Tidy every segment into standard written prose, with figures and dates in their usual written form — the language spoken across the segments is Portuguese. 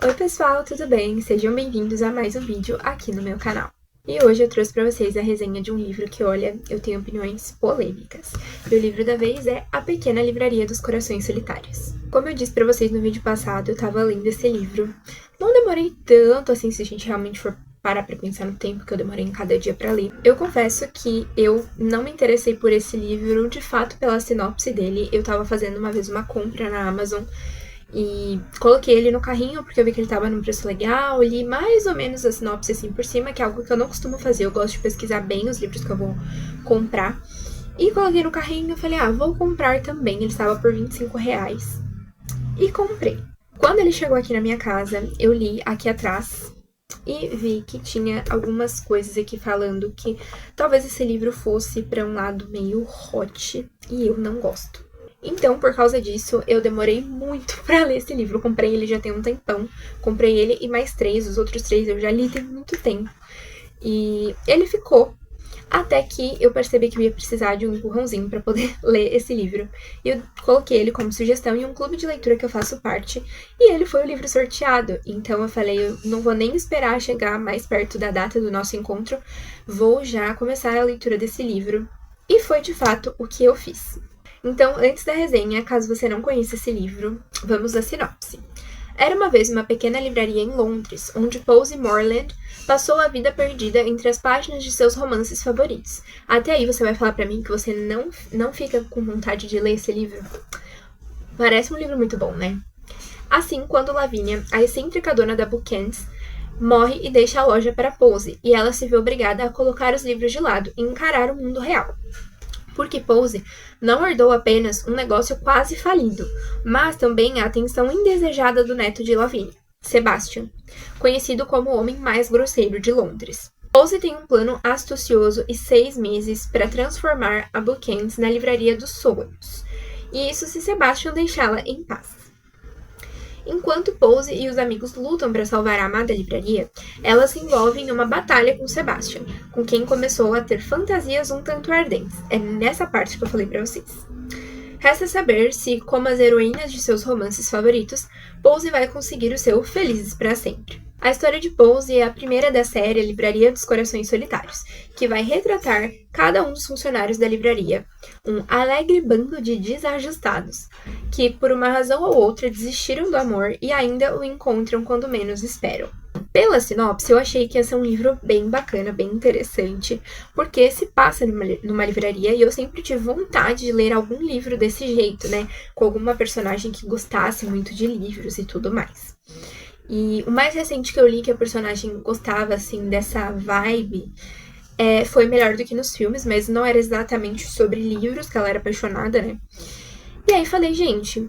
Oi pessoal, tudo bem? Sejam bem-vindos a mais um vídeo aqui no meu canal. E hoje eu trouxe pra vocês a resenha de um livro que, olha, eu tenho opiniões polêmicas. E o livro da vez é A Pequena Livraria dos Corações Solitários. Como eu disse pra vocês no vídeo passado, eu tava lendo esse livro. Não demorei tanto assim, se a gente realmente for parar pra pensar no tempo que eu demorei em cada dia pra ler. Eu confesso que eu não me interessei por esse livro, de fato, pela sinopse dele. Eu tava fazendo uma vez uma compra na Amazon e coloquei ele no carrinho porque eu vi que ele tava num preço legal, li mais ou menos a sinopse assim por cima, que é algo que eu não costumo fazer. Eu gosto de pesquisar bem os livros que eu vou comprar. E coloquei no carrinho e falei, vou comprar também. Ele estava por R$ 25. E comprei. Quando ele chegou aqui na minha casa, eu li aqui atrás e vi que tinha algumas coisas aqui falando que talvez esse livro fosse para um lado meio hot e eu não gosto. Então, por causa disso, eu demorei muito pra ler esse livro. Eu comprei ele já tem um tempão. Comprei ele e mais 3. Os outros 3 eu já li tem muito tempo. E ele ficou até que eu percebi que eu ia precisar de um empurrãozinho pra poder ler esse livro. E eu coloquei ele como sugestão em um clube de leitura que eu faço parte. E ele foi o livro sorteado. Então eu falei, eu não vou nem esperar chegar mais perto da data do nosso encontro. Vou já começar a leitura desse livro. E foi de fato o que eu fiz. Então, antes da resenha, caso você não conheça esse livro, vamos à sinopse. Era uma vez uma pequena livraria em Londres, onde Posey Morland passou a vida perdida entre as páginas de seus romances favoritos. Até aí você vai falar pra mim que você não fica com vontade de ler esse livro? Parece um livro muito bom, né? Assim, quando Lavínia, a excêntrica dona da Bookends, morre e deixa a loja para Posey, e ela se vê obrigada a colocar os livros de lado e encarar o mundo real. Porque Posey não herdou apenas um negócio quase falido, mas também a atenção indesejada do neto de Lavínia, Sebastian, conhecido como o homem mais grosseiro de Londres. Posey tem um plano astucioso e 6 meses para transformar a Bookends na livraria dos sonhos, e isso se Sebastian deixá-la em paz. Enquanto Posey e os amigos lutam para salvar a amada livraria, ela se envolve em uma batalha com Sebastian, com quem começou a ter fantasias um tanto ardentes. É nessa parte que eu falei para vocês. Resta saber se, como as heroínas de seus romances favoritos, Posey vai conseguir o seu Felizes para Sempre. A história de Posey é a primeira da série Livraria dos Corações Solitários, que vai retratar cada um dos funcionários da livraria, um alegre bando de desajustados, que por uma razão ou outra desistiram do amor e ainda o encontram quando menos esperam. Pela sinopse, eu achei que ia ser um livro bem bacana, bem interessante, porque se passa numa livraria e eu sempre tive vontade de ler algum livro desse jeito, né? Com alguma personagem que gostasse muito de livros e tudo mais. E o mais recente que eu li que a personagem gostava, assim, dessa vibe, foi melhor do que nos filmes, mas não era exatamente sobre livros que ela era apaixonada, né? E aí falei, gente,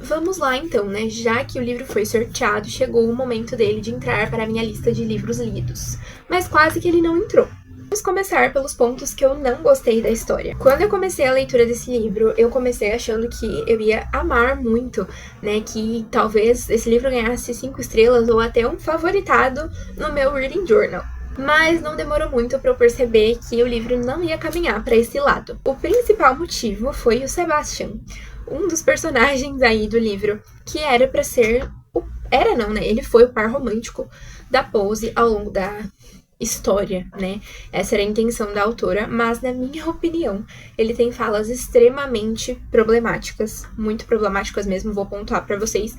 vamos lá então, né? Já que o livro foi sorteado, chegou o momento dele de entrar para a minha lista de livros lidos. Mas quase que ele não entrou. Vamos começar pelos pontos que eu não gostei da história. Quando eu comecei a leitura desse livro, eu comecei achando que eu ia amar muito, né? Que talvez esse livro ganhasse 5 estrelas ou até um favoritado no meu Reading Journal. Mas não demorou muito para eu perceber que o livro não ia caminhar para esse lado. O principal motivo foi o Sebastian, um dos personagens aí do livro, que era para ser era não, né? Ele foi o par romântico da Posey ao longo da história, né? Essa era a intenção da autora, mas na minha opinião, ele tem falas extremamente problemáticas, muito problemáticas mesmo, vou pontuar para vocês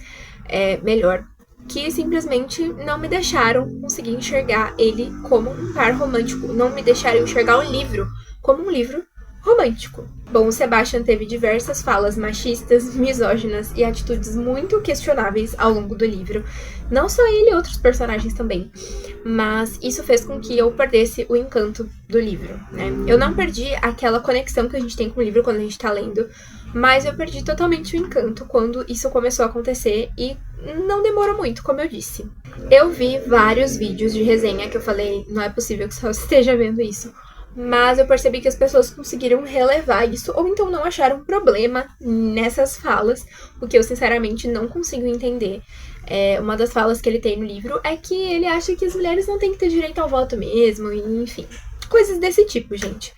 melhor, que simplesmente não me deixaram conseguir enxergar ele como um par romântico, não me deixaram enxergar o livro como um livro romântico. Bom, o Sebastian teve diversas falas machistas, misóginas e atitudes muito questionáveis ao longo do livro. Não só ele, outros personagens também. Mas isso fez com que eu perdesse o encanto do livro, né? Eu não perdi aquela conexão que a gente tem com o livro quando a gente tá lendo, mas eu perdi totalmente o encanto quando isso começou a acontecer e não demorou muito, como eu disse. Eu vi vários vídeos de resenha que eu falei, não é possível que só esteja vendo isso. Mas eu percebi que as pessoas conseguiram relevar isso, ou então não acharam problema nessas falas, o que eu sinceramente não consigo entender. Uma das falas que ele tem no livro é que ele acha que as mulheres não têm que ter direito ao voto mesmo, e, enfim, coisas desse tipo, gente.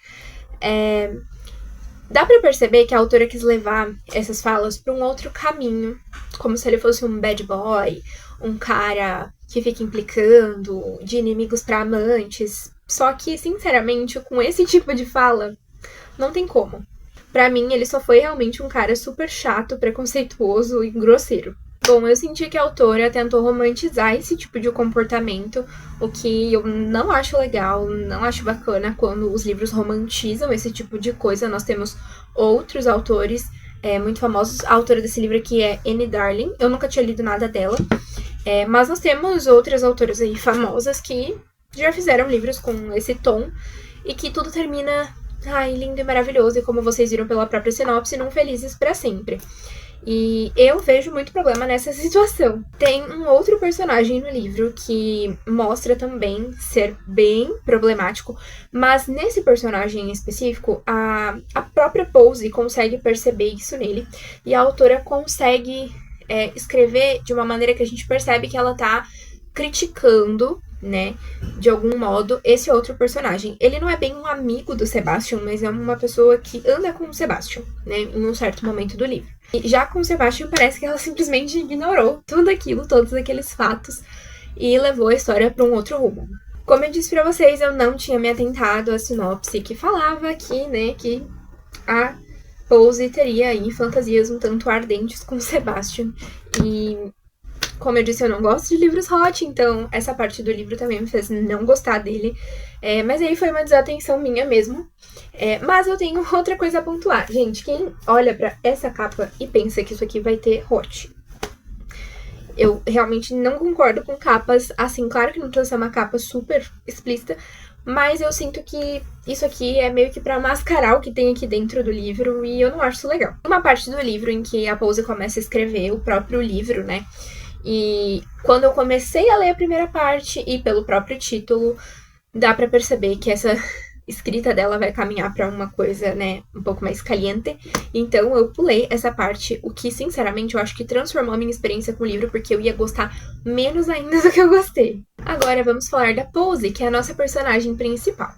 Dá pra perceber que a autora quis levar essas falas pra um outro caminho, como se ele fosse um bad boy, um cara que fica implicando, de inimigos pra amantes. Só que, sinceramente, com esse tipo de fala, não tem como. Pra mim, ele só foi realmente um cara super chato, preconceituoso e grosseiro. Bom, eu senti que a autora tentou romantizar esse tipo de comportamento, o que eu não acho legal, não acho bacana quando os livros romantizam esse tipo de coisa. Nós temos outros autores muito famosos. A autora desse livro aqui é Anne Darling. Eu nunca tinha lido nada dela. Mas nós temos outras autoras aí famosas que já fizeram livros com esse tom e que tudo termina lindo e maravilhoso, e como vocês viram pela própria sinopse, não felizes pra sempre. E eu vejo muito problema nessa situação. Tem um outro personagem no livro que mostra também ser bem problemático, mas nesse personagem em específico, a própria Pose consegue perceber isso nele, e a autora consegue escrever de uma maneira que a gente percebe que ela tá criticando, né, de algum modo, esse outro personagem. Ele não é bem um amigo do Sebastian, mas é uma pessoa que anda com o Sebastian, né, em um certo momento do livro. E já com o Sebastian, parece que ela simplesmente ignorou tudo aquilo, todos aqueles fatos, e levou a história para um outro rumo. Como eu disse pra vocês, eu não tinha me atentado à sinopse que falava aqui, né, que a Pose teria aí fantasias um tanto ardentes com o Sebastian. E, como eu disse, eu não gosto de livros hot, então essa parte do livro também me fez não gostar dele. Mas aí foi uma desatenção minha mesmo. Mas eu tenho outra coisa a pontuar. Gente, quem olha pra essa capa e pensa que isso aqui vai ter hot, eu realmente não concordo com capas assim. Claro que não precisa ser uma capa super explícita, mas eu sinto que isso aqui é meio que pra mascarar o que tem aqui dentro do livro, e eu não acho isso legal. Uma parte do livro em que a Pose começa a escrever o próprio livro, né? E quando eu comecei a ler a primeira parte, e pelo próprio título, dá pra perceber que essa escrita dela vai caminhar pra uma coisa, né, um pouco mais caliente. Então eu pulei essa parte, o que, sinceramente, eu acho que transformou a minha experiência com o livro, porque eu ia gostar menos ainda do que eu gostei. Agora vamos falar da Pose, que é a nossa personagem principal.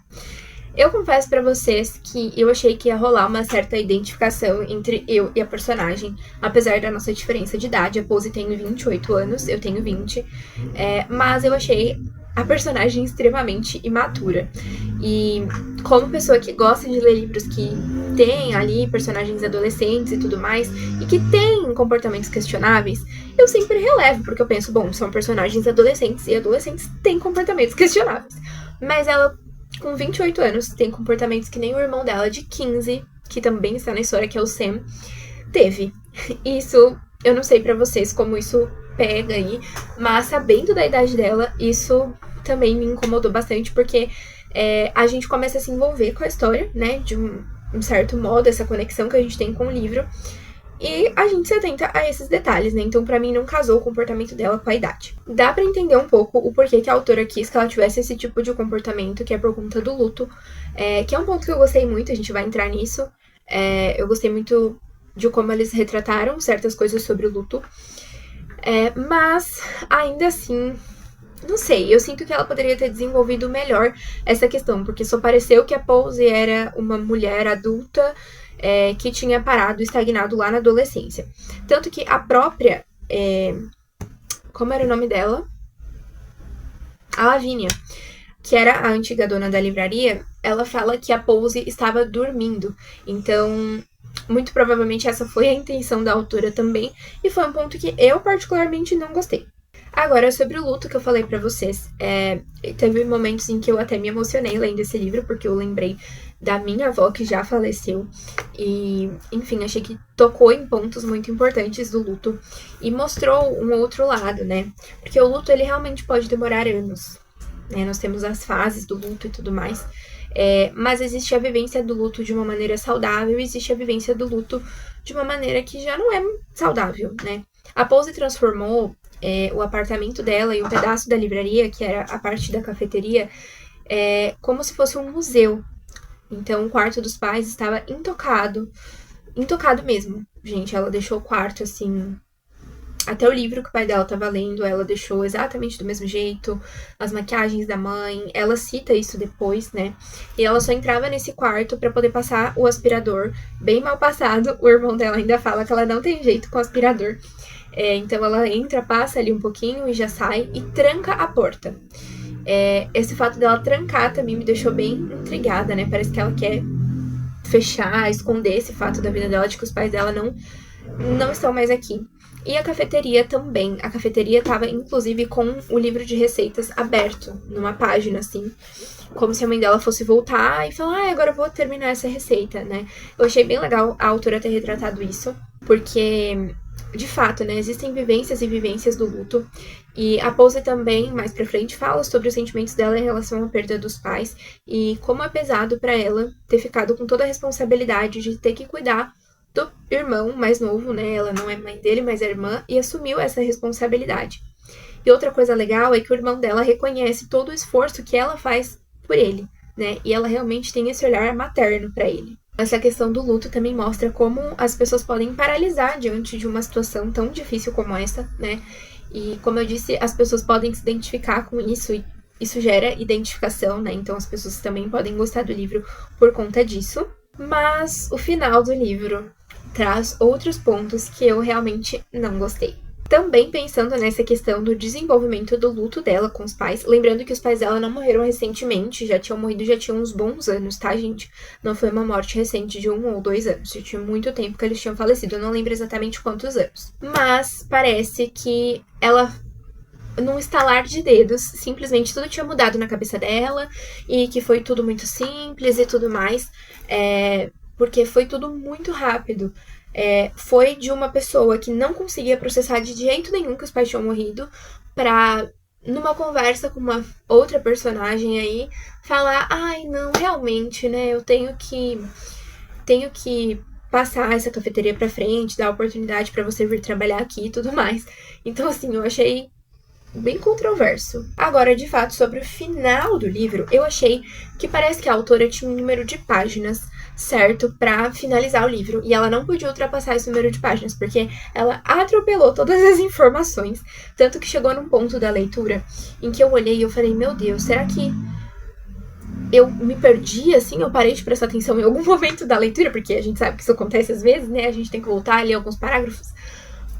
Eu confesso pra vocês que eu achei que ia rolar uma certa identificação entre eu e a personagem, apesar da nossa diferença de idade. A Pose tem 28 anos, eu tenho 20, mas eu achei a personagem extremamente imatura. E como pessoa que gosta de ler livros que tem ali personagens adolescentes e tudo mais, e que tem comportamentos questionáveis, eu sempre relevo, porque eu penso, bom, são personagens adolescentes, e adolescentes têm comportamentos questionáveis. Mas ela, com 28 anos, tem comportamentos que nem o irmão dela de 15, que também está na história, que é o Sam, teve. Isso, eu não sei pra vocês como isso pega aí, mas sabendo da idade dela, isso também me incomodou bastante, porque a gente começa a se envolver com a história, né, de um certo modo, essa conexão que a gente tem com o livro, e a gente se atenta a esses detalhes, né? Então, pra mim, não casou o comportamento dela com a idade. Dá pra entender um pouco o porquê que a autora quis que ela tivesse esse tipo de comportamento, que é por conta do luto, que é um ponto que eu gostei muito, a gente vai entrar nisso. Eu gostei muito de como eles retrataram certas coisas sobre o luto. Mas, ainda assim, não sei, eu sinto que ela poderia ter desenvolvido melhor essa questão, porque só pareceu que a Pose era uma mulher adulta que tinha parado, estagnado lá na adolescência. Tanto que a própria... como era o nome dela? A Lavínia, que era a antiga dona da livraria, ela fala que a Pose estava dormindo. Então, muito provavelmente essa foi a intenção da autora também, e foi um ponto que eu particularmente não gostei. Agora, sobre o luto que eu falei pra vocês, teve momentos em que eu até me emocionei lendo esse livro, porque eu lembrei da minha avó, que já faleceu, e, enfim, achei que tocou em pontos muito importantes do luto, e mostrou um outro lado, né? Porque o luto, ele realmente pode demorar anos, né? Nós temos as fases do luto e tudo mais, mas existe a vivência do luto de uma maneira saudável, e existe a vivência do luto de uma maneira que já não é saudável, né? A Pose transformou o apartamento dela e um pedaço da livraria, que era a parte da cafeteria, como se fosse um museu. Então, o quarto dos pais estava intocado mesmo. Gente, ela deixou o quarto, assim, até o livro que o pai dela estava lendo, ela deixou exatamente do mesmo jeito, as maquiagens da mãe, ela cita isso depois, né? E ela só entrava nesse quarto pra poder passar o aspirador, bem mal passado. O irmão dela ainda fala que ela não tem jeito com o aspirador. Então ela entra, passa ali um pouquinho e já sai e tranca a porta. Esse fato dela trancar também me deixou bem intrigada, né? Parece que ela quer fechar, esconder esse fato da vida dela, de que os pais dela não estão mais aqui. E a cafeteria também. A cafeteria estava, inclusive, com o livro de receitas aberto, numa página, assim. Como se a mãe dela fosse voltar e falar, agora eu vou terminar essa receita, né? Eu achei bem legal a autora ter retratado isso, porque, de fato, né, existem vivências e vivências do luto. E a Pose também, mais pra frente, fala sobre os sentimentos dela em relação à perda dos pais e como é pesado pra ela ter ficado com toda a responsabilidade de ter que cuidar do irmão mais novo, né? Ela não é mãe dele, mas é irmã, e assumiu essa responsabilidade. E outra coisa legal é que o irmão dela reconhece todo o esforço que ela faz por ele, né? E ela realmente tem esse olhar materno para ele. Essa questão do luto também mostra como as pessoas podem paralisar diante de uma situação tão difícil como essa, né? E como eu disse, as pessoas podem se identificar com isso e isso gera identificação, né? Então as pessoas também podem gostar do livro por conta disso. Mas o final do livro traz outros pontos que eu realmente não gostei. Também pensando nessa questão do desenvolvimento do luto dela com os pais, lembrando que os pais dela não morreram recentemente, já tinham morrido, já tinham uns bons anos, tá, gente? Não foi uma morte recente de 1 ou 2 anos, já tinha muito tempo que eles tinham falecido, eu não lembro exatamente quantos anos. Mas parece que ela, num estalar de dedos, simplesmente tudo tinha mudado na cabeça dela e que foi tudo muito simples e tudo mais, porque foi tudo muito rápido. Foi de uma pessoa que não conseguia processar de jeito nenhum que os pais tinham morrido pra, numa conversa com uma outra personagem aí, falar, ai, não, realmente, né, eu tenho que passar essa cafeteria pra frente, dar oportunidade pra você vir trabalhar aqui e tudo mais. Então, assim, eu achei bem controverso. Agora, de fato, sobre o final do livro, eu achei que parece que a autora tinha um número de páginas certo pra finalizar o livro, e ela não podia ultrapassar esse número de páginas, porque ela atropelou todas as informações, tanto que chegou num ponto da leitura em que eu olhei e eu falei, meu Deus, será que eu me perdi, assim, eu parei de prestar atenção em algum momento da leitura, porque a gente sabe que isso acontece às vezes, né, a gente tem que voltar a ler alguns parágrafos.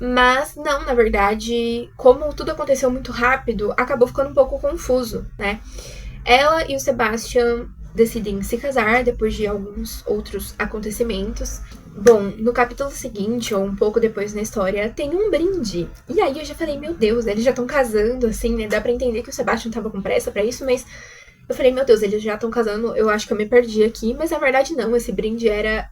Mas não, na verdade, como tudo aconteceu muito rápido, acabou ficando um pouco confuso, né? Ela e o Sebastian decidem se casar depois de alguns outros acontecimentos. Bom, no capítulo seguinte, ou um pouco depois na história, tem um brinde. E aí eu já falei, meu Deus, eles já estão casando, assim, né? Dá pra entender que o Sebastian tava com pressa pra isso, mas eu falei, meu Deus, eles já estão casando, eu acho que eu me perdi aqui. Mas na verdade não, esse brinde era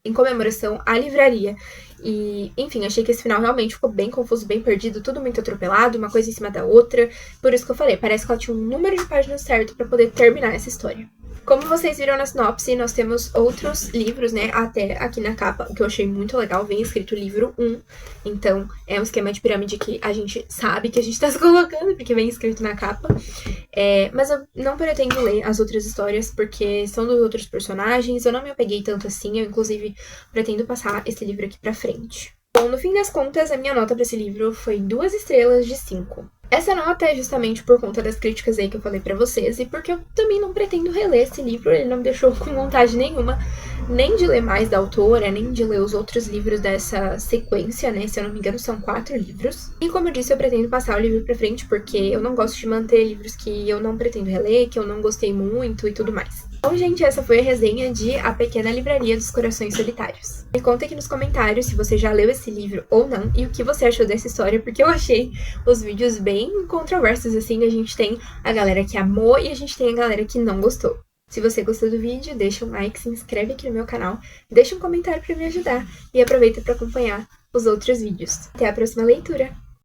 em comemoração à livraria. E, enfim, achei que esse final realmente ficou bem confuso, bem perdido, tudo muito atropelado, uma coisa em cima da outra. Por isso que eu falei, parece que ela tinha um número de páginas certo pra poder terminar essa história. Como vocês viram na sinopse, nós temos outros livros, né, até aqui na capa, o que eu achei muito legal, vem escrito livro 1. Então, é um esquema de pirâmide que a gente sabe que a gente tá se colocando, porque vem escrito na capa. Mas eu não pretendo ler as outras histórias, porque são dos outros personagens, eu não me apeguei tanto assim, eu inclusive pretendo passar esse livro aqui pra frente. Bom, no fim das contas, a minha nota pra esse livro foi 2 estrelas de 5. Essa nota é justamente por conta das críticas aí que eu falei pra vocês, e porque eu também não pretendo reler esse livro, ele não me deixou com vontade nenhuma, nem de ler mais da autora, nem de ler os outros livros dessa sequência, né, se eu não me engano são 4 livros. E como eu disse, eu pretendo passar o livro pra frente, porque eu não gosto de manter livros que eu não pretendo reler, que eu não gostei muito e tudo mais. Bom, gente, essa foi a resenha de A Pequena Livraria dos Corações Solitários. Me conta aqui nos comentários se você já leu esse livro ou não, e o que você achou dessa história, porque eu achei os vídeos bem controversos, assim, a gente tem a galera que amou e a gente tem a galera que não gostou. Se você gostou do vídeo, deixa um like, se inscreve aqui no meu canal, deixa um comentário pra me ajudar e aproveita pra acompanhar os outros vídeos. Até a próxima leitura!